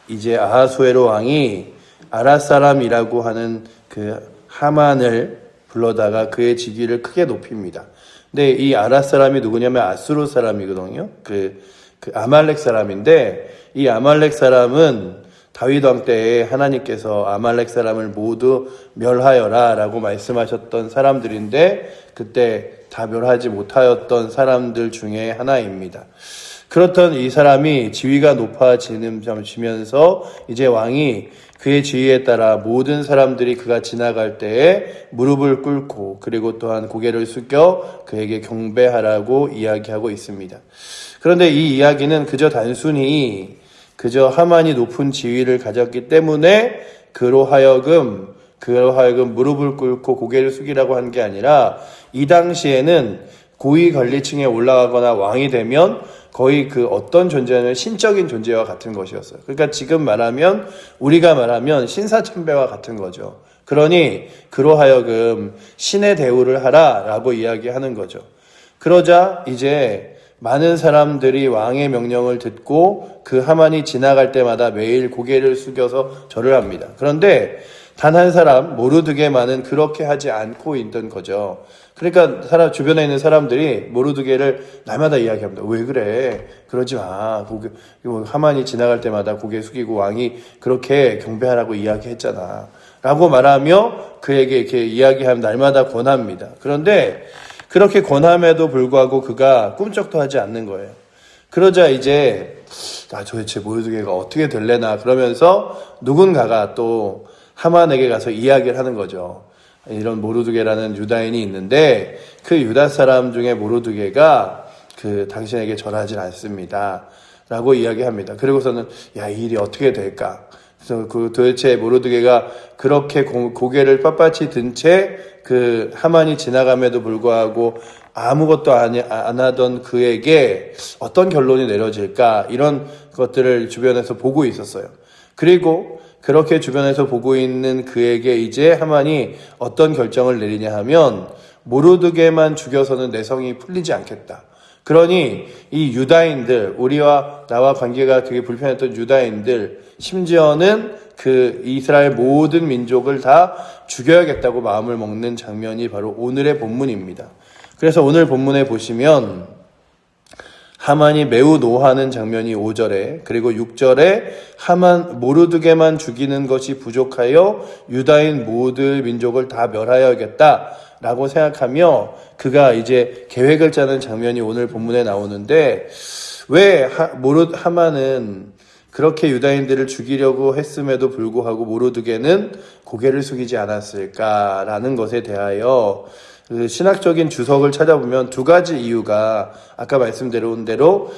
이제 아하수에로 왕이 아랏사람이라고 하는 그 하만을 불러다가 그의 직위를 크게 높입니다. 근데 이 아랏사람이 누구냐면 아수르 사람이거든요. 그 아말렉 사람인데, 이 아말렉 사람은 다윗 왕 때에 하나님께서 아말렉 사람을 모두 멸하여라 라고 말씀하셨던 사람들인데, 그때 다 멸하지 못하였던 사람들 중에 하나입니다. 그렇던 이 사람이 지위가 높아지면서 이제 왕이 그의 지위에 따라 모든 사람들이 그가 지나갈 때에 무릎을 꿇고 그리고 또한 고개를 숙여 그에게 경배하라고 이야기하고 있습니다. 그런데 이 이야기는 그저 하만이 높은 지위를 가졌기 때문에 그로 하여금 무릎을 꿇고 고개를 숙이라고 한 게 아니라, 이 당시에는 고위 관리층에 올라가거나 왕이 되면 거의 그 어떤 존재는 신적인 존재와 같은 것이었어요. 그러니까 우리가 말하면 신사참배와 같은 거죠. 그러니 그로 하여금 신의 대우를 하라라고 이야기하는 거죠. 그러자 이제 많은 사람들이 왕의 명령을 듣고 그 하만이 지나갈 때마다 매일 고개를 숙여서 절을 합니다. 그런데 단 한 사람 모르드게만은 그렇게 하지 않고 있던 거죠. 그러니까 주변에 있는 사람들이 모르드게를 날마다 이야기합니다. 왜 그래? 그러지 마. 하만이 지나갈 때마다 고개 숙이고 왕이 그렇게 경배하라고 이야기했잖아 라고 말하며 그에게 이렇게 이야기하면 날마다 권합니다. 그런데 그렇게 권함에도 불구하고 그가 꿈쩍도 하지 않는 거예요. 그러자 이제 도대체 모르드게가 어떻게 될래나 그러면서 누군가가 또 하만에게 가서 이야기를 하는 거죠. 이런 모르드게라는 유다인이 있는데 그 유다 사람 중에 모르드게가 당신에게 절하지 않습니다 라고 이야기합니다. 그리고서는 이 일이 어떻게 될까? 그래서 도대체 모르드게가 그렇게 고개를 빳빳이 든 채 하만이 지나감에도 불구하고 아무것도 안 하던 그에게 어떤 결론이 내려질까, 이런 것들을 주변에서 보고 있었어요. 그리고 그렇게 주변에서 보고 있는 그에게 이제 하만이 어떤 결정을 내리냐 하면, 모르드게만 죽여서는 내 성이 풀리지 않겠다. 그러니 이 유다인들, 우리와 나와 관계가 되게 불편했던 유다인들, 심지어는 이스라엘 모든 민족을 다 죽여야겠다고 마음을 먹는 장면이 바로 오늘의 본문입니다. 그래서 오늘 본문에 보시면 하만이 매우 노하는 장면이 5절에, 그리고 6절에 모르드게만 죽이는 것이 부족하여 유다인 모든 민족을 다 멸하여야겠다라고 생각하며 그가 이제 계획을 짜는 장면이 오늘 본문에 나오는데, 왜 하만은 그렇게 유다인들을 죽이려고 했음에도 불구하고 모르드게는 고개를 숙이지 않았을까라는 것에 대하여 신학적인 주석을 찾아보면 두 가지 이유가, 아까 말씀드린 대로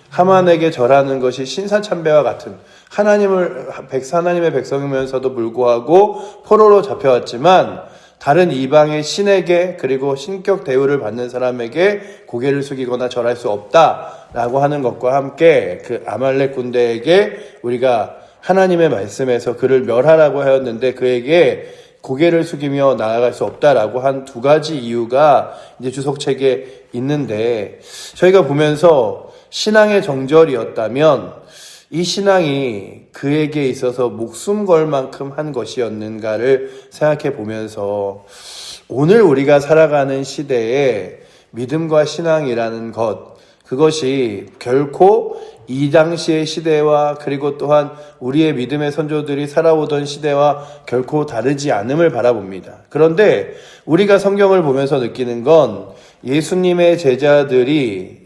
하만에게 절하는 것이 신사참배와 같은, 하나님의 백성이면서도 불구하고 포로로 잡혀왔지만 다른 이방의 신에게, 그리고 신격 대우를 받는 사람에게 고개를 숙이거나 절할 수 없다라고 하는 것과 함께 아말렉 군대에게 우리가 하나님의 말씀에서 그를 멸하라고 하였는데 그에게 고개를 숙이며 나아갈 수 없다라고 한 두 가지 이유가 이제 주석책에 있는데, 저희가 보면서 신앙의 정절이었다면 이 신앙이 그에게 있어서 목숨 걸 만큼 한 것이었는가를 생각해 보면서, 오늘 우리가 살아가는 시대에 믿음과 신앙이라는 그것이 결코 이 당시의 시대와 그리고 또한 우리의 믿음의 선조들이 살아오던 시대와 결코 다르지 않음을 바라봅니다. 그런데 우리가 성경을 보면서 느끼는 건, 예수님의 제자들이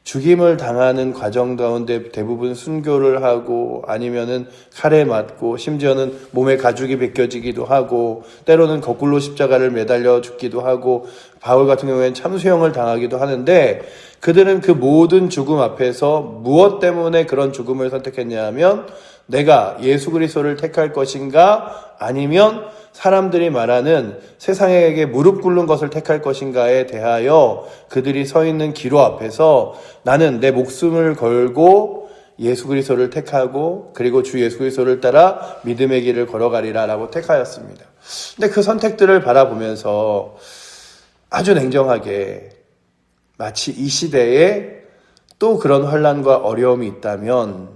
죽임을 당하는 과정 가운데 대부분 순교를 하고, 아니면은 칼에 맞고, 심지어는 몸에 가죽이 벗겨지기도 하고, 때로는 거꾸로 십자가를 매달려 죽기도 하고, 바울 같은 경우에는 참수형을 당하기도 하는데, 그들은 그 모든 죽음 앞에서 무엇 때문에 그런 죽음을 선택했냐 하면, 내가 예수 그리스도를 택할 것인가, 아니면 사람들이 말하는 세상에게 무릎 꿇는 것을 택할 것인가에 대하여 그들이 서 있는 기로 앞에서 나는 내 목숨을 걸고 예수 그리스도를 택하고, 그리고 주 예수 그리스도를 따라 믿음의 길을 걸어가리라 라고 택하였습니다. 근데 그 선택들을 바라보면서 아주 냉정하게, 마치 이 시대에 또 그런 환난과 어려움이 있다면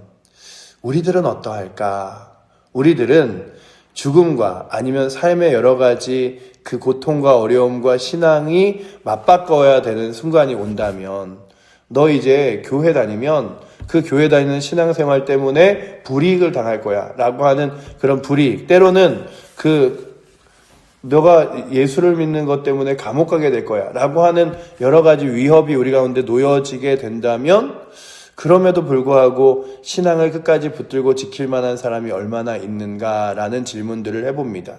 우리들은 어떠할까? 우리들은 죽음과 아니면 삶의 여러 가지 그 고통과 어려움과 신앙이 맞바꿔야 되는 순간이 온다면 너 이제 교회 다니면 그 교회 다니는 신앙생활 때문에 불이익을 당할 거야 라고 하는 그런 불이익, 때로는 너가 예수를 믿는 것 때문에 감옥 가게 될 거야 라고 하는 여러 가지 위협이 우리 가운데 놓여지게 된다면 그럼에도 불구하고 신앙을 끝까지 붙들고 지킬 만한 사람이 얼마나 있는가라는 질문들을 해봅니다.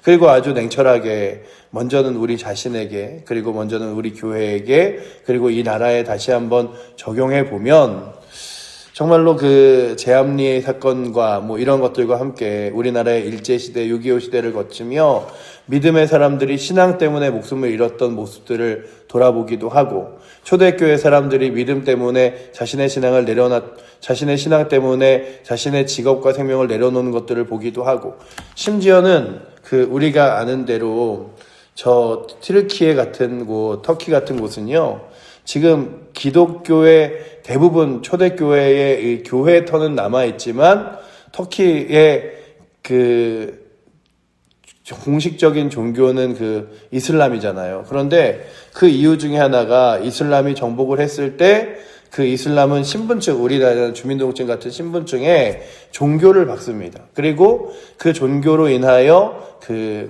그리고 아주 냉철하게 먼저는 우리 자신에게, 그리고 먼저는 우리 교회에게, 그리고 이 나라에 다시 한번 적용해 보면 정말로 그 제암리 사건과 뭐 이런 것들과 함께 우리나라의 일제시대, 6.25 시대를 거치며 믿음의 사람들이 신앙 때문에 목숨을 잃었던 모습들을 돌아보기도 하고, 초대교회 사람들이 믿음 때문에 자신의 신앙 때문에 자신의 직업과 생명을 내려놓는 것들을 보기도 하고, 심지어는 우리가 아는 대로 저 튀르키예 같은 곳, 터키 같은 곳은요, 지금 기독교의 대부분 초대교회의 이 교회터는 남아있지만 터키의 공식적인 종교는 이슬람이잖아요. 그런데 그 이유 중에 하나가 이슬람이 정복을 했을 때 그 이슬람은 신분증, 우리나라 주민등록증 같은 신분증에 종교를 박습니다. 그리고 그 종교로 인하여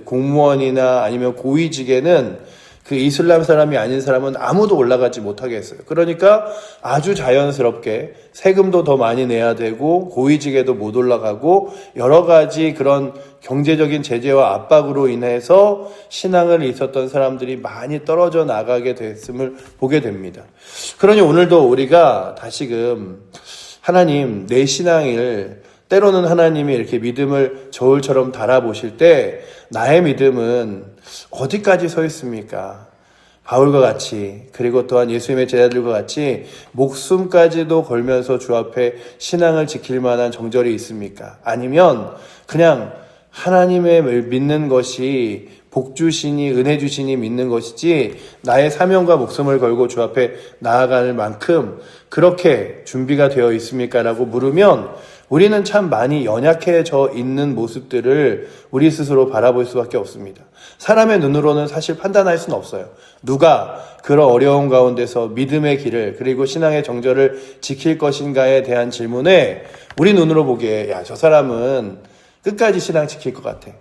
공무원이나 아니면 고위직에는 그 이슬람 사람이 아닌 사람은 아무도 올라가지 못하게 했어요. 그러니까 아주 자연스럽게 세금도 더 많이 내야 되고 고위직에도 못 올라가고 여러 가지 그런 경제적인 제재와 압박으로 인해서 신앙을 있었던 사람들이 많이 떨어져 나가게 됐음을 보게 됩니다. 그러니 오늘도 우리가 다시금 하나님, 내 신앙을 때로는 하나님이 이렇게 믿음을 저울처럼 달아보실 때 나의 믿음은 어디까지 서 있습니까? 바울과 같이, 그리고 또한 예수님의 제자들과 같이 목숨까지도 걸면서 주 앞에 신앙을 지킬 만한 정절이 있습니까? 아니면 그냥 하나님을 믿는 것이 복 주시니 은혜 주시니 믿는 것이지 나의 사명과 목숨을 걸고 주 앞에 나아갈 만큼 그렇게 준비가 되어 있습니까? 라고 물으면 우리는 참 많이 연약해져 있는 모습들을 우리 스스로 바라볼 수밖에 없습니다. 사람의 눈으로는 사실 판단할 수는 없어요. 누가 그런 어려운 가운데서 믿음의 길을, 그리고 신앙의 정절을 지킬 것인가에 대한 질문에 우리 눈으로 보기에 저 사람은 끝까지 신앙 지킬 것 같아.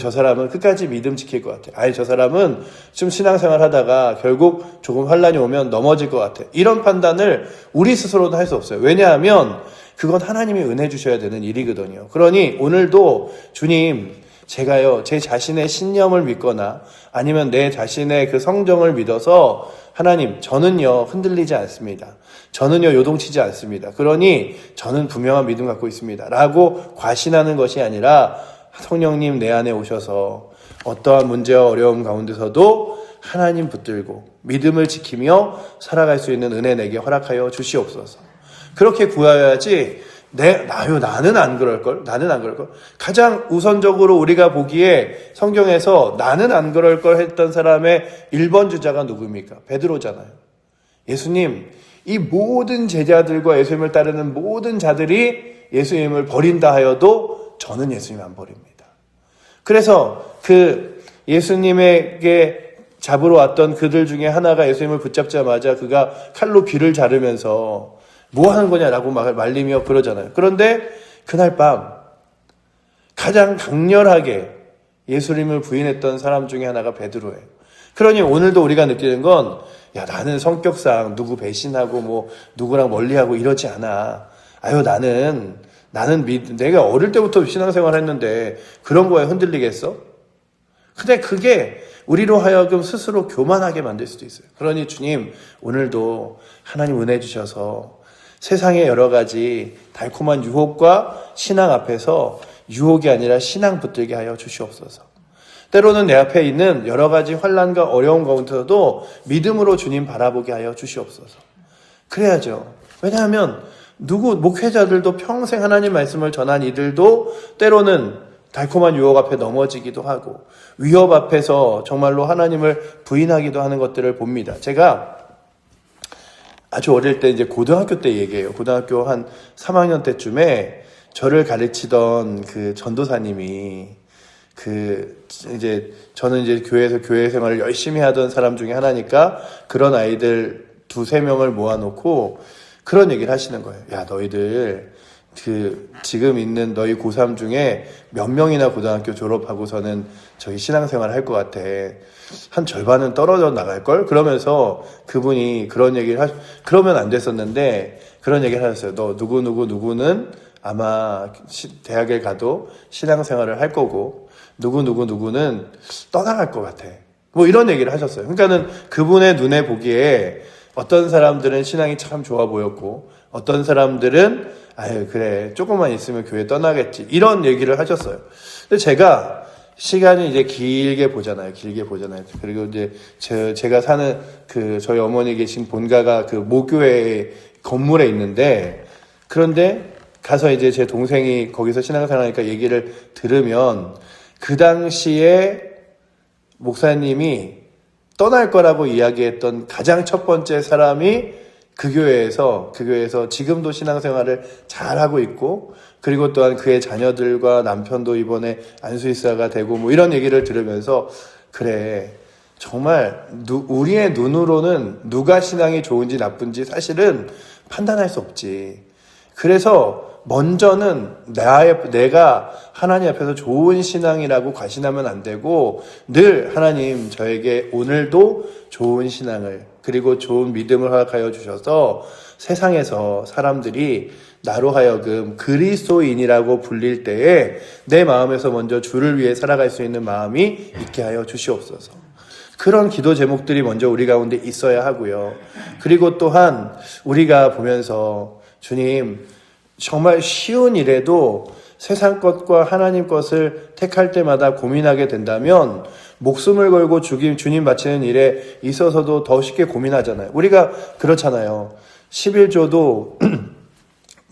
저 사람은 끝까지 믿음 지킬 것 같아. 저 사람은 좀 신앙생활 하다가 결국 조금 환란이 오면 넘어질 것 같아. 이런 판단을 우리 스스로도 할 수 없어요. 왜냐하면 그건 하나님이 은혜 주셔야 되는 일이거든요. 그러니 오늘도 주님, 제가요, 제 자신의 신념을 믿거나 아니면 내 자신의 그 성정을 믿어서 하나님, 저는요, 흔들리지 않습니다. 저는요, 요동치지 않습니다. 그러니 저는 분명한 믿음 갖고 있습니다. 라고 과신하는 것이 아니라 성령님 내 안에 오셔서 어떠한 문제와 어려움 가운데서도 하나님 붙들고 믿음을 지키며 살아갈 수 있는 은혜 내게 허락하여 주시옵소서. 그렇게 구하여야지 나는 안 그럴걸? 나는 안 그럴걸? 가장 우선적으로 우리가 보기에 성경에서 나는 안 그럴걸 했던 사람의 1번 주자가 누구입니까? 베드로잖아요. 예수님, 이 모든 제자들과 예수님을 따르는 모든 자들이 예수님을 버린다 하여도 저는 예수님 안 버립니다. 그래서 예수님에게 잡으러 왔던 그들 중에 하나가 예수님을 붙잡자마자 그가 칼로 귀를 자르면서 뭐 하는 거냐라고 막 말리며 그러잖아요. 그런데 그날 밤 가장 강렬하게 예수님을 부인했던 사람 중에 하나가 베드로예요. 그러니 오늘도 우리가 느끼는 건 나는 성격상 누구 배신하고 누구랑 멀리하고 이러지 않아. 나는 내가 어릴 때부터 신앙생활 했는데 그런 거에 흔들리겠어? 근데 그게 우리로 하여금 스스로 교만하게 만들 수도 있어요. 그러니 주님, 오늘도 하나님 은혜 주셔서 세상의 여러 가지 달콤한 유혹과 신앙 앞에서 유혹이 아니라 신앙 붙들게 하여 주시옵소서. 때로는 내 앞에 있는 여러 가지 환난과 어려움 가운데서도 믿음으로 주님 바라보게 하여 주시옵소서. 그래야죠. 왜냐하면 목회자들도 평생 하나님 말씀을 전한 이들도 때로는 달콤한 유혹 앞에 넘어지기도 하고 위협 앞에서 정말로 하나님을 부인하기도 하는 것들을 봅니다. 제가 아주 어릴 때 이제 고등학교 때 얘기해요. 고등학교 한 3학년 때쯤에 저를 가르치던 그 전도사님이 이제 저는 이제 교회에서 교회 생활을 열심히 하던 사람 중에 하나니까 그런 아이들 2-3명을 모아놓고 그런 얘기를 하시는 거예요. 야, 너희들 지금 있는 너희 고3 중에 몇 명이나 고등학교 졸업하고서는 저희 신앙생활 할 것 같아. 한 절반은 떨어져 나갈걸? 그러면서 그분이 그런 얘기를 그러면 안 됐었는데 그런 얘기를 하셨어요. 너 누구는 아마 대학에 가도 신앙생활을 할 거고 누구는 떠나갈 것 같아. 뭐 이런 얘기를 하셨어요. 그러니까는 그분의 눈에 보기에 어떤 사람들은 신앙이 참 좋아 보였고 어떤 사람들은 아유 그래 조금만 있으면 교회 떠나겠지 이런 얘기를 하셨어요. 근데 제가 시간이 이제 길게 보잖아요. 그리고 이제 제가 사는 저희 어머니 계신 본가가 그 모교회 건물에 있는데 그런데 가서 이제 제 동생이 거기서 신앙생활하니까 얘기를 들으면 그 당시에 목사님이 떠날 거라고 이야기했던 가장 첫 번째 사람이 그 교회에서 지금도 신앙생활을 잘하고 있고 그리고 또한 그의 자녀들과 남편도 이번에 안수이사가 되고 뭐 이런 얘기를 들으면서 그래 정말 우리의 눈으로는 누가 신앙이 좋은지 나쁜지 사실은 판단할 수 없지. 그래서 먼저는 내가 하나님 앞에서 좋은 신앙이라고 과신하면 안 되고 늘 하나님 저에게 오늘도 좋은 신앙을 그리고 좋은 믿음을 허락하여 주셔서 세상에서 사람들이 나로 하여금 그리스도인이라고 불릴 때에 내 마음에서 먼저 주를 위해 살아갈 수 있는 마음이 있게 하여 주시옵소서. 그런 기도 제목들이 먼저 우리 가운데 있어야 하고요. 그리고 또한 우리가 보면서 주님 정말 쉬운 일에도 세상 것과 하나님 것을 택할 때마다 고민하게 된다면 목숨을 걸고 주님 바치는 일에 있어서도 더 쉽게 고민하잖아요. 우리가 그렇잖아요. 11조도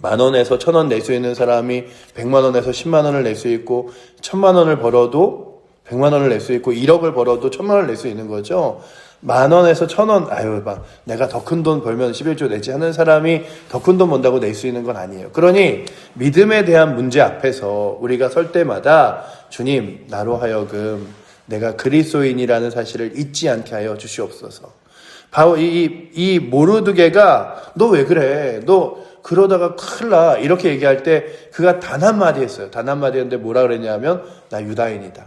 10,000원에서 1,000원 낼 수 있는 사람이 100만원에서 10만원을 낼 수 있고 1,000만원을 벌어도 100만원을 낼 수 있고 1억을 벌어도 1,000만원을 낼 수 있는 거죠. 10,000원에서 1,000원, 내가 더 큰 돈 벌면 11조 내지 하는 사람이 더 큰 돈 번다고 낼 수 있는 건 아니에요. 그러니 믿음에 대한 문제 앞에서 우리가 설 때마다 주님, 나로 하여금 내가 그리스도인이라는 사실을 잊지 않게 하여 주시옵소서. 바로 이 모르드게가 너 왜 그래? 너 그러다가 큰일 나. 이렇게 얘기할 때 그가 단 한마디 했어요. 단 한마디 했는데 뭐라 그랬냐면 나 유다인이다.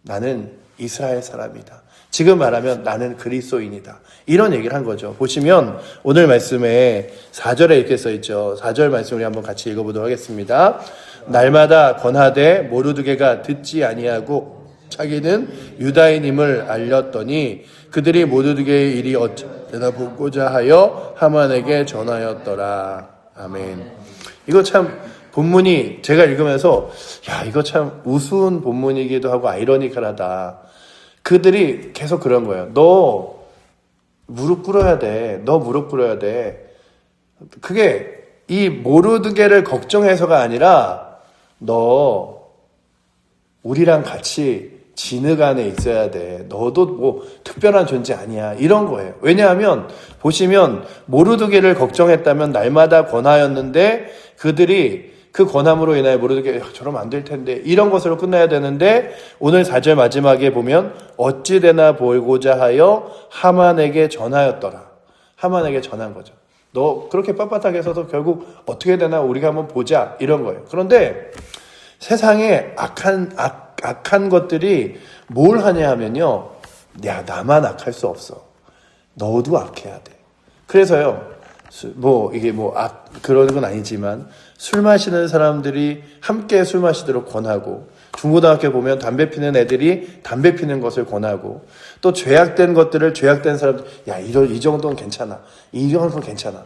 나는 이스라엘 사람이다. 지금 말하면 나는 그리스도인이다. 이런 얘기를 한 거죠. 보시면 오늘 말씀에 4절에 이렇게 써있죠. 4절 말씀 우리 한번 같이 읽어보도록 하겠습니다. 날마다 권하되 모르드게가 듣지 아니하고 자기는 유다인임을 알렸더니 그들이 모르드게의 일이 어찌되나 보고자 하여 하만에게 전하였더라. 아멘. 이거 참 본문이 제가 읽으면서 이거 참 우스운 본문이기도 하고 아이러니컬하다. 그들이 계속 그런 거예요. 너 무릎 꿇어야 돼. 너 무릎 꿇어야 돼. 그게 이 모르드게를 걱정해서가 아니라 너 우리랑 같이 진흙 안에 있어야 돼. 너도 뭐 특별한 존재 아니야. 이런 거예요. 왜냐하면 보시면 모르드게를 걱정했다면 날마다 권하였는데 그들이 그 권함으로 인하여 모르드게 저러면 안 될 텐데 이런 것으로 끝나야 되는데 오늘 4절 마지막에 보면 어찌되나 보고자 하여 하만에게 전하였더라. 하만에게 전한 거죠. 너 그렇게 빳빳하게 해서도 결국 어떻게 되나 우리가 한번 보자 이런 거예요. 그런데 세상에 악한 것들이 뭘 하냐 하면요. 나만 악할 수 없어. 너도 악해야 돼. 그래서요. 그런 건 아니지만 술 마시는 사람들이 함께 술 마시도록 권하고 중고등학교 보면 담배 피는 애들이 담배 피는 것을 권하고 또 죄악된 것들을 죄악된 사람들 이 정도는 괜찮아. 이 정도는 괜찮아.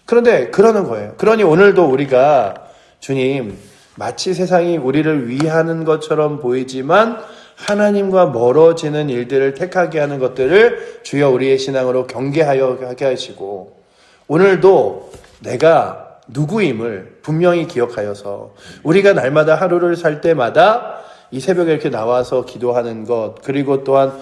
그런데 그러는 거예요. 그러니 오늘도 우리가 주님 마치 세상이 우리를 위하는 것처럼 보이지만 하나님과 멀어지는 일들을 택하게 하는 것들을 주여 우리의 신앙으로 경계하여 하게 하시고 오늘도 내가 누구임을 분명히 기억하여서 우리가 날마다 하루를 살 때마다 이 새벽에 이렇게 나와서 기도하는 것, 그리고 또한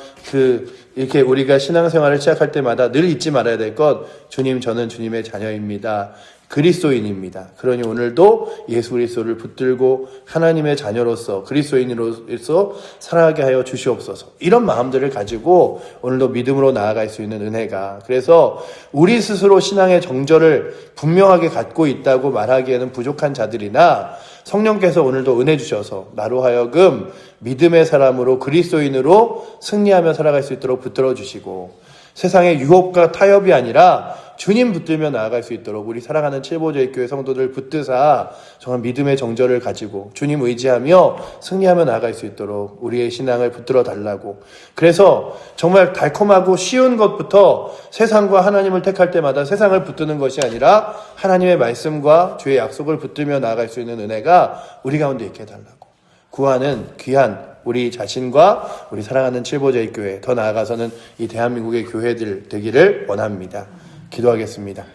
이렇게 우리가 신앙생활을 시작할 때마다 늘 잊지 말아야 될 것, 주님, 저는 주님의 자녀입니다. 그리스도인입니다. 그러니 오늘도 예수 그리스도를 붙들고 하나님의 자녀로서 그리스도인으로서 살아가게 하여 주시옵소서. 이런 마음들을 가지고 오늘도 믿음으로 나아갈 수 있는 은혜가, 그래서 우리 스스로 신앙의 정절을 분명하게 갖고 있다고 말하기에는 부족한 자들이나 성령께서 오늘도 은혜 주셔서 나로 하여금 믿음의 사람으로 그리스도인으로 승리하며 살아갈 수 있도록 붙들어 주시고, 세상의 유혹과 타협이 아니라 주님 붙들며 나아갈 수 있도록 우리 사랑하는 칠보조의교회 성도들 붙드사 정말 믿음의 정절을 가지고 주님 의지하며 승리하며 나아갈 수 있도록 우리의 신앙을 붙들어 달라고. 그래서 정말 달콤하고 쉬운 것부터 세상과 하나님을 택할 때마다 세상을 붙드는 것이 아니라 하나님의 말씀과 주의 약속을 붙들며 나아갈 수 있는 은혜가 우리 가운데 있게 해달라고 구하는 귀한 우리 자신과 우리 사랑하는 칠보조의교회, 더 나아가서는 이 대한민국의 교회들 되기를 원합니다. 기도하겠습니다.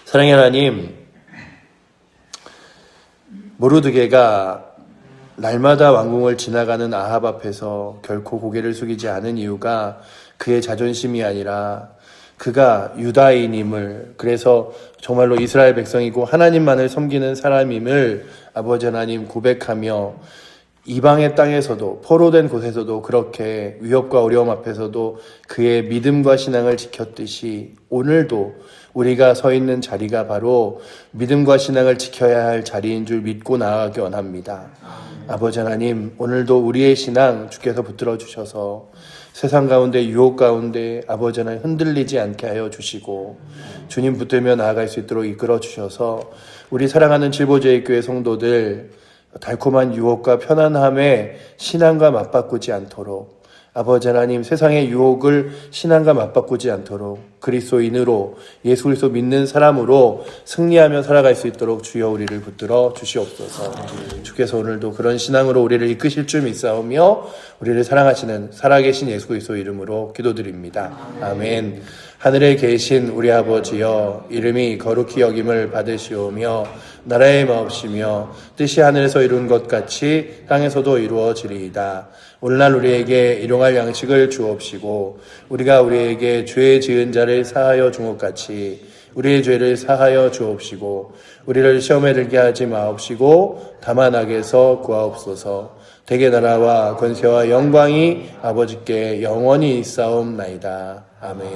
사랑의 하나님, 모르드게가 날마다 왕궁을 지나가는 아합 앞에서 결코 고개를 숙이지 않은 이유가 그의 자존심이 아니라 그가 유다인임을, 그래서 정말로 이스라엘 백성이고 하나님만을 섬기는 사람임을 아버지 하나님 고백하며 이방의 땅에서도 포로된 곳에서도 그렇게 위협과 어려움 앞에서도 그의 믿음과 신앙을 지켰듯이 오늘도 우리가 서 있는 자리가 바로 믿음과 신앙을 지켜야 할 자리인 줄 믿고 나아가기 원합니다. 아버지 하나님, 오늘도 우리의 신앙 주께서 붙들어 주셔서 세상 가운데 유혹 가운데 아버지 하나님 흔들리지 않게 하여 주시고 주님 붙들며 나아갈 수 있도록 이끌어 주셔서 우리 사랑하는 칠보조의교회 성도들 달콤한 유혹과 편안함에 신앙과 맞바꾸지 않도록, 아버지 하나님 세상의 유혹을 신앙과 맞바꾸지 않도록 그리스도인으로 예수 그리스도 믿는 사람으로 승리하며 살아갈 수 있도록 주여 우리를 붙들어 주시옵소서. 주께서 오늘도 그런 신앙으로 우리를 이끄실 줄 믿사오며 우리를 사랑하시는 살아계신 예수 그리스도 이름으로 기도드립니다. 아멘. 하늘에 계신 우리 아버지여, 이름이 거룩히 여김을 받으시오며 나라의 마옵시며 뜻이 하늘에서 이룬 것 같이 땅에서도 이루어지리이다. 오늘날 우리에게 일용할 양식을 주옵시고 우리가 우리에게 죄 지은 자를 사하여 준 것 같이 우리의 죄를 사하여 주옵시고 우리를 시험에 들게 하지 마옵시고 다만 악에서 구하옵소서. 대개 나라와 권세와 영광이 아버지께 영원히 있사옵나이다. 아멘.